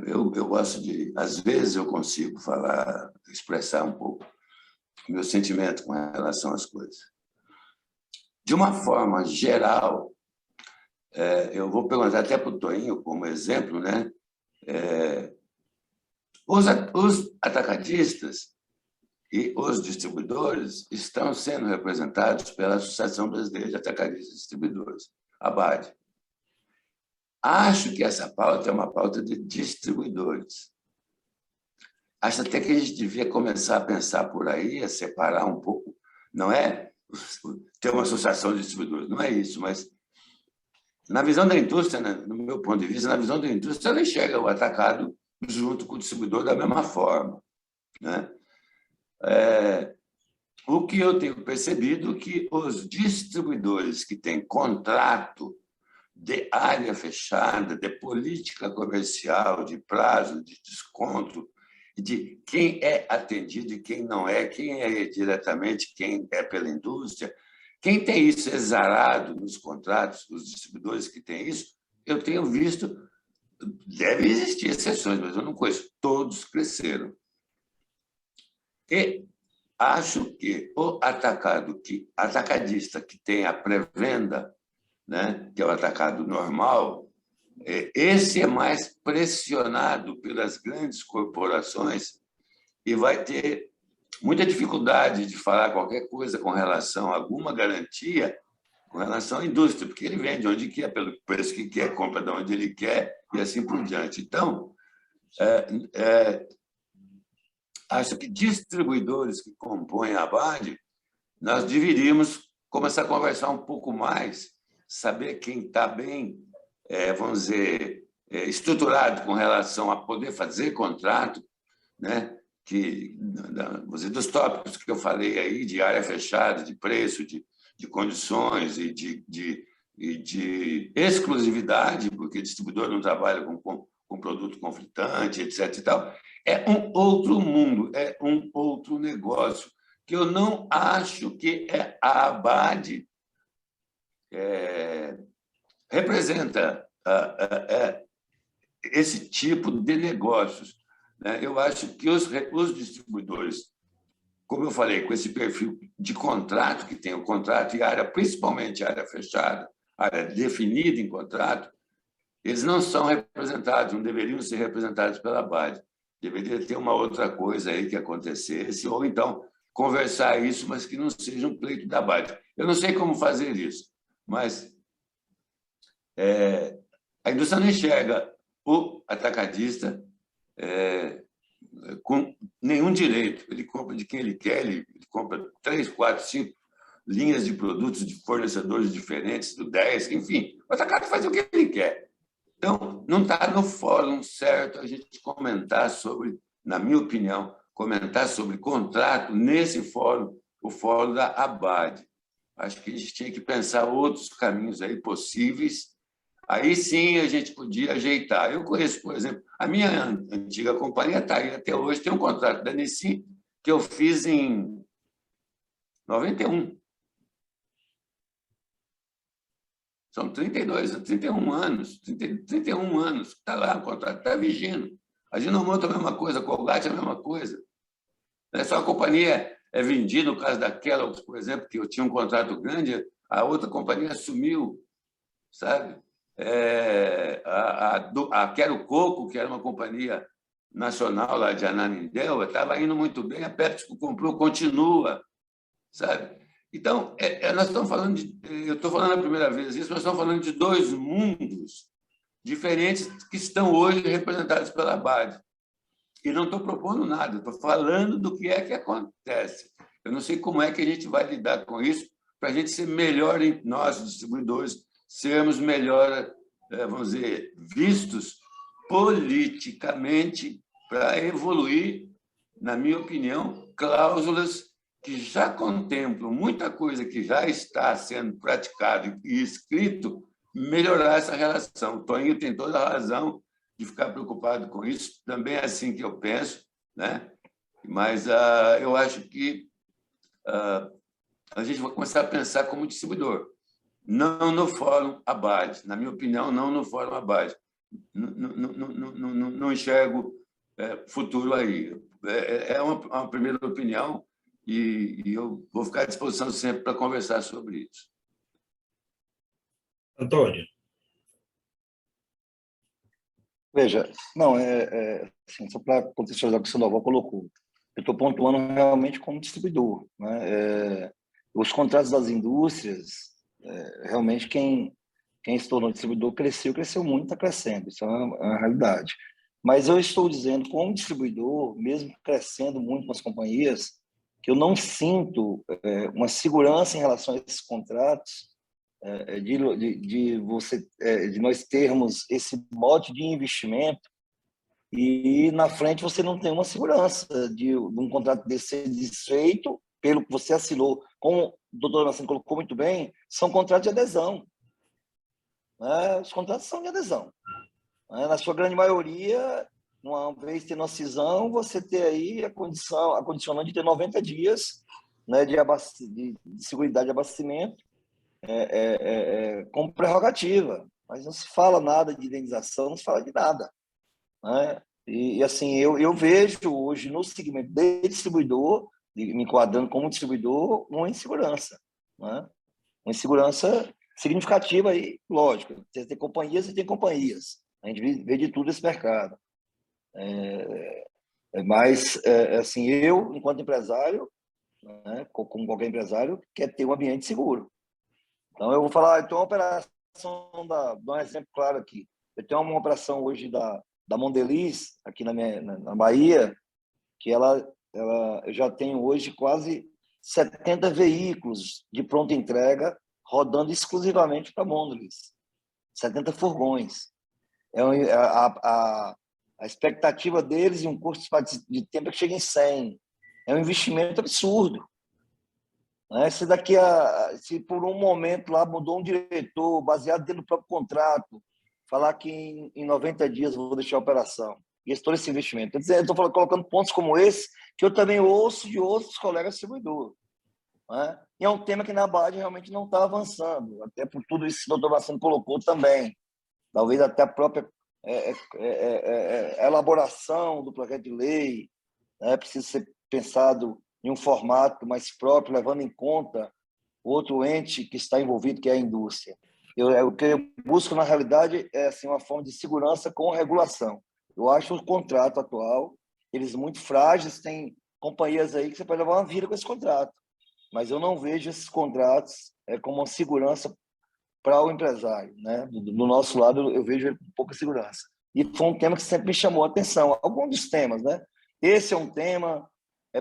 Eu gosto de, às vezes eu consigo falar, expressar um pouco o meu sentimento com relação às coisas. De uma forma geral, eu vou perguntar até para o Toinho como exemplo, né? Os atacadistas e os distribuidores estão sendo representados pela Associação Brasileira de Atacadistas e Distribuidores, ABAD. Acho que essa pauta é uma pauta de distribuidores. Acho até que a gente devia começar a pensar por aí, a separar um pouco. Não é ter uma associação de distribuidores, não é isso, mas na visão da indústria, né, no meu ponto de vista, na visão da indústria, ela enxerga o atacado junto com o distribuidor da mesma forma, né? O que eu tenho percebido é que os distribuidores que têm contrato de área fechada, de política comercial, de prazo, de desconto, de quem é atendido e quem não é, quem é diretamente, quem é pela indústria, quem tem isso exarado nos contratos, os distribuidores que têm isso, eu tenho visto, deve existir exceções, mas eu não conheço, todos cresceram. E acho que o atacadista que tem a pré-venda, né, que é o atacado normal, esse é mais pressionado pelas grandes corporações e vai ter muita dificuldade de falar qualquer coisa com relação a alguma garantia com relação à indústria, porque ele vende onde quer, pelo preço que quer, compra de onde ele quer e assim por diante. Então, acho que distribuidores que compõem a ABAD, nós deveríamos começar a conversar um pouco mais, saber quem está bem, vamos dizer, estruturado com relação a poder fazer contrato, né? Vamos dizer, dos tópicos que eu falei aí, de área fechada, de preço, de condições e de exclusividade, porque distribuidor não trabalha com produto conflitante, etc. E tal. É um outro mundo, é um outro negócio, que eu não acho que a ABAD representa esse tipo de negócios. Eu acho que os distribuidores, como eu falei, com esse perfil de contrato, que tem o contrato e área, principalmente área fechada, área definida em contrato, eles não são representados, não deveriam ser representados pela ABAD. Deveria ter uma outra coisa aí que acontecesse, ou então conversar isso, mas que não seja um pleito da ABAD. Eu não sei como fazer isso, mas a indústria não enxerga o atacadista com nenhum direito. Ele compra de quem ele quer, ele compra 3, 4, 5 linhas de produtos de fornecedores diferentes, do 10, enfim. O atacado faz o que ele quer. Então, não está no fórum certo a gente comentar sobre, na minha opinião, comentar sobre contrato nesse fórum, o fórum da ABAD. Acho que a gente tinha que pensar outros caminhos aí possíveis. Aí sim a gente podia ajeitar. Eu conheço, por exemplo, a minha antiga companhia está aí até hoje, tem um contrato da Nissin que eu fiz em 91. São 31 anos, 31 anos, está lá, o contrato está vigindo. A Ginomoto é a mesma coisa, a Colgate é a mesma coisa. Não é só a companhia é vendida, no caso da Kellogg's, por exemplo, que eu tinha um contrato grande, a outra companhia assumiu, sabe? A Quero Coco, que era uma companhia nacional lá de Ananindeua, estava indo muito bem, a PepsiCo comprou, continua, sabe? Então, nós estamos falando eu estou falando a primeira vez isso, nós estamos falando de dois mundos diferentes que estão hoje representados pela ABAD. E não estou propondo nada, estou falando do que é que acontece. Eu não sei como é que a gente vai lidar com isso para a gente ser melhor, nós, distribuidores, sermos melhor, vamos dizer, vistos politicamente para evoluir, na minha opinião, cláusulas que já contemplam muita coisa que já está sendo praticado e escrito, melhorar essa relação. O Toninho tem toda a razão de ficar preocupado com isso, também é assim que eu penso, né? Mas eu acho que a gente vai começar a pensar como distribuidor, não no Fórum ABAD, na minha opinião, não no Fórum ABAD. Não enxergo futuro aí. É uma primeira opinião e eu vou ficar à disposição sempre para conversar sobre isso. Antônio. Veja, não, assim, só para contextualizar o que o Sandoval colocou, eu estou pontuando realmente como distribuidor, né? Os contratos das indústrias, realmente quem se tornou distribuidor cresceu muito, está crescendo, isso é uma realidade. Mas eu estou dizendo, como distribuidor, mesmo crescendo muito com as companhias, que eu não sinto uma segurança em relação a esses contratos, de nós termos esse mote de investimento e na frente você não tem uma segurança de um contrato desse ser desfeito pelo que você assinou. Como o doutor Nascimento colocou muito bem, são contratos de adesão. Né? Os contratos são de adesão. Né? Na sua grande maioria, uma vez tendo a cisão, você ter aí a condicionante de ter 90 dias, né, de seguridade de abastecimento, como prerrogativa, mas não se fala nada de indenização, não se fala de nada, né? E assim, eu vejo hoje no segmento de distribuidor, me enquadrando como distribuidor, uma insegurança, né? Uma insegurança significativa aí, lógico, você tem companhias e tem companhias, a gente vê de tudo esse mercado. Mas, assim, eu, enquanto empresário, né, como qualquer empresário, quer ter um ambiente seguro. Então, eu vou falar, então, a operação, vou dar um exemplo claro aqui. Eu tenho uma operação hoje da Mondeliz, aqui na Bahia, que eu já tenho hoje quase 70 veículos de pronta entrega rodando exclusivamente para a Mondeliz. 70 furgões. A expectativa deles em um curso de tempo é que chega em 100. É um investimento absurdo. Se por um momento lá mudou um diretor, baseado dentro do próprio contrato, falar que em 90 dias eu vou deixar a operação, e todo esse investimento. Eu estou colocando pontos como esse, que eu também ouço de outros colegas distribuidores. Né? E é um tema que na ABAD realmente não está avançando, até por tudo isso que o doutor Marcelo colocou também. Talvez até a própria elaboração do projeto de lei, né? Precisa ser pensado em um formato mais próprio, levando em conta outro ente que está envolvido, que é a indústria. O que eu busco, na realidade, é assim, uma forma de segurança com regulação. Eu acho o contrato atual, eles muito frágeis, tem companhias aí que você pode levar uma vida com esse contrato, mas eu não vejo esses contratos como uma segurança para o empresário, né? Do nosso lado, eu vejo pouca segurança. E foi um tema que sempre me chamou a atenção. Alguns dos temas, né? Esse é um tema,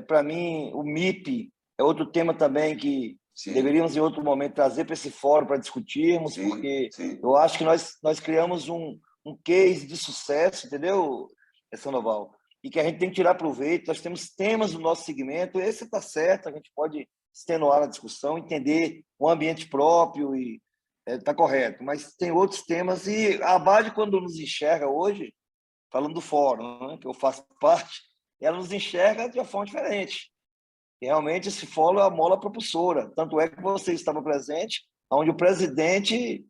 para mim, o MIP é outro tema também que deveríamos, em outro momento, trazer para esse fórum para discutirmos, porque eu acho que nós criamos um case de sucesso, entendeu, Sandoval? E que a gente tem que tirar proveito. Nós temos temas do nosso segmento, esse está certo, a gente pode extenuar na discussão, entender o ambiente próprio e está correto, mas tem outros temas e a ABAD, quando nos enxerga hoje, falando do fórum, né, que eu faço parte, ela nos enxerga de uma forma diferente. E realmente esse fórum é a mola propulsora, tanto é que você estava presente, onde o presidente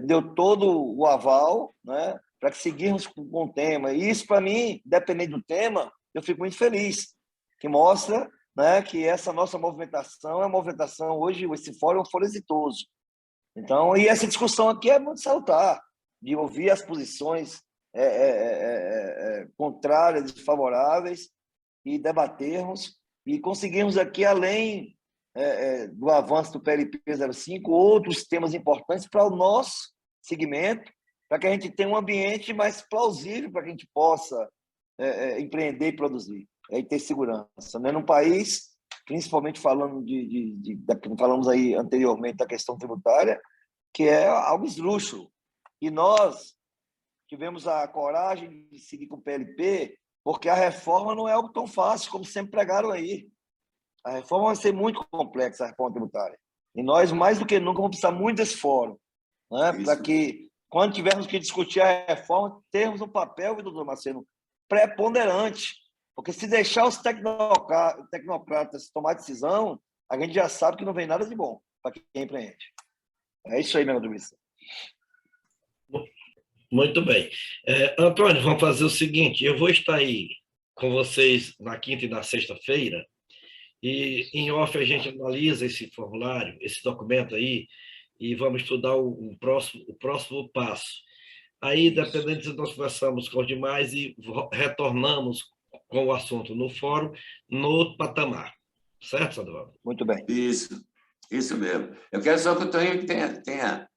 deu todo o aval, né, para que seguirmos com o tema. E isso, para mim, dependendo do tema, eu fico muito feliz, que mostra, né, que essa nossa movimentação é uma movimentação hoje, esse fórum é um fórum exitoso. Então, e essa discussão aqui é muito salutar, de ouvir as posições contrárias e favoráveis e debatermos e conseguirmos aqui, além do avanço do PLP 05, outros temas importantes para o nosso segmento, para que a gente tenha um ambiente mais plausível para que a gente possa empreender e produzir, e ter segurança. Né? Num país, principalmente falando falamos aí anteriormente da questão tributária, que é algo esdrúxulo. E nós tivemos a coragem de seguir com o PLP, porque a reforma não é algo tão fácil como sempre pregaram aí. A reforma vai ser muito complexa, a reforma tributária. E nós, mais do que nunca, vamos precisar muito desse fórum, né? Para que, quando tivermos que discutir a reforma, termos um papel, doutor Marcelo, preponderante. Porque se deixar os tecnocratas tomar decisão, a gente já sabe que não vem nada de bom para quem empreende. É isso aí, meu Luiz. Muito bem. Antônio, vamos fazer o seguinte, eu vou estar aí com vocês na quinta e na sexta-feira, e em off a gente analisa esse formulário, esse documento aí, e vamos estudar o próximo passo. Aí, dependendo se nós conversamos com os demais e retornamos com o assunto no fórum, no patamar. Certo, Sandoval? Muito bem. Isso mesmo. Eu quero só que o Toninho tenha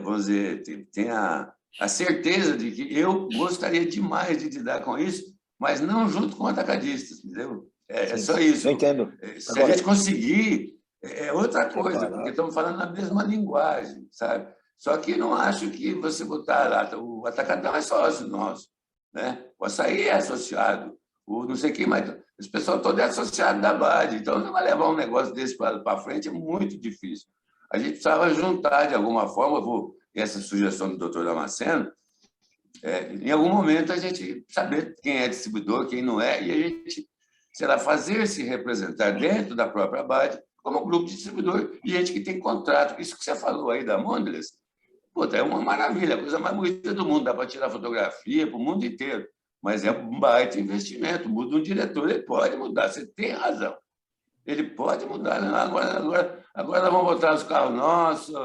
vamos dizer, tenha a certeza de que eu gostaria demais de lidar com isso, mas não junto com atacadistas, entendeu? É só isso. Eu entendo. Se a gente conseguir, é outra coisa, porque estamos falando na mesma linguagem, sabe? Só que não acho que você botar lá, o atacadão é sócio nosso, né? O açaí é associado, o não sei quem mais, esse pessoal todo é associado da BAD, então não vai levar um negócio desse para frente, é muito difícil. A gente precisava juntar de alguma forma, essa sugestão do doutor Damasceno, em algum momento a gente saber quem é distribuidor, quem não é, e a gente, sei lá, fazer-se representar dentro da própria BAD como um grupo de distribuidor, de gente que tem contrato. Isso que você falou aí da Mondelez, é uma maravilha, a coisa mais bonita do mundo, dá para tirar fotografia para o mundo inteiro, mas é um baita investimento, muda um diretor, ele pode mudar, você tem razão, ele pode mudar, né? Agora nós vamos botar os carros nossos,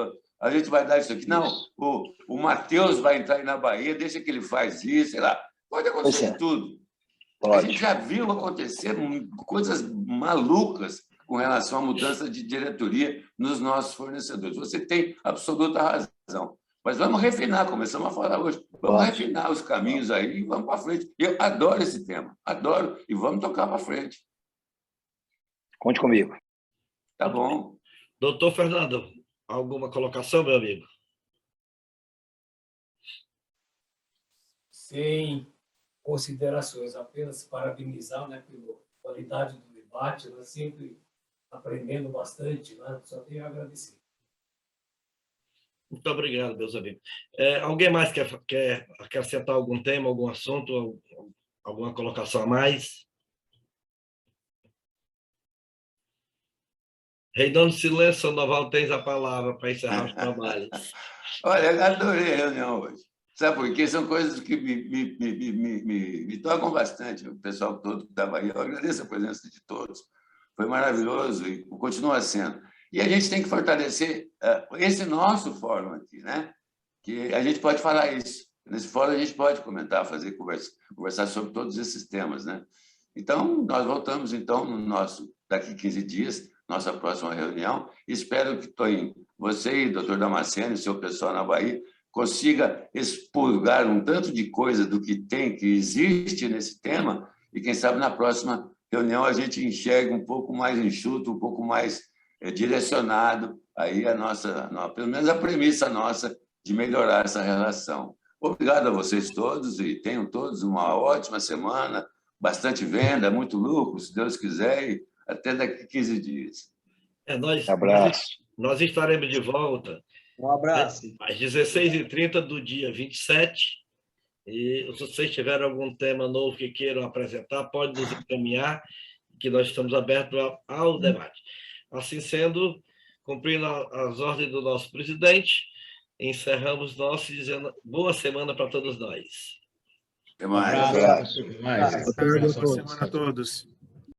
a gente vai dar isso aqui, não, o Matheus vai entrar aí na Bahia, deixa que ele faz isso, sei lá, pode acontecer tudo. Pode. A gente já viu acontecer coisas malucas com relação à mudança de diretoria nos nossos fornecedores. Você tem absoluta razão. Mas vamos refinar, começamos a falar hoje. Vamos refinar os caminhos aí e vamos para frente. Eu adoro esse tema, adoro, e vamos tocar para frente. Conte comigo. Tá bom. Doutor Fernando, alguma colocação, meu amigo? Sem considerações, apenas parabenizar, né, pela qualidade do debate, nós sempre aprendendo bastante, né? Só tenho a agradecer. Muito obrigado, meus amigos. Alguém mais quer acrescentar algum tema, algum assunto, alguma colocação a mais? Reinando silêncio, Sandoval, tens a palavra para encerrar os trabalhos. Olha, eu adorei a reunião hoje. Sabe por quê? São coisas que me tocam bastante. O pessoal todo da Bahia, eu agradeço a presença de todos. Foi maravilhoso e continua sendo. E a gente tem que fortalecer esse nosso fórum aqui, né? Que a gente pode falar isso. Nesse fórum a gente pode comentar, conversar sobre todos esses temas, né? Então, nós voltamos, então, daqui 15 dias, nossa próxima reunião. Espero que, Toinho, você e o doutor Damasceno e seu pessoal na Bahia consiga expurgar um tanto de coisa do que existe nesse tema e, quem sabe, na próxima reunião a gente enxerga um pouco mais enxuto, um pouco mais direcionado aí pelo menos a premissa nossa de melhorar essa relação. Obrigado a vocês todos e tenham todos uma ótima semana, bastante venda, muito lucro, se Deus quiser, e até daqui 15 dias. Abraço. Nós estaremos de volta. Um abraço. Às 16h30 do dia 27. E se vocês tiverem algum tema novo que queiram apresentar, pode nos encaminhar, que nós estamos abertos ao debate. Assim sendo, cumprindo as ordens do nosso presidente, encerramos nosso dizendo boa semana para todos nós. Até mais. Abraço. Boa semana a todos.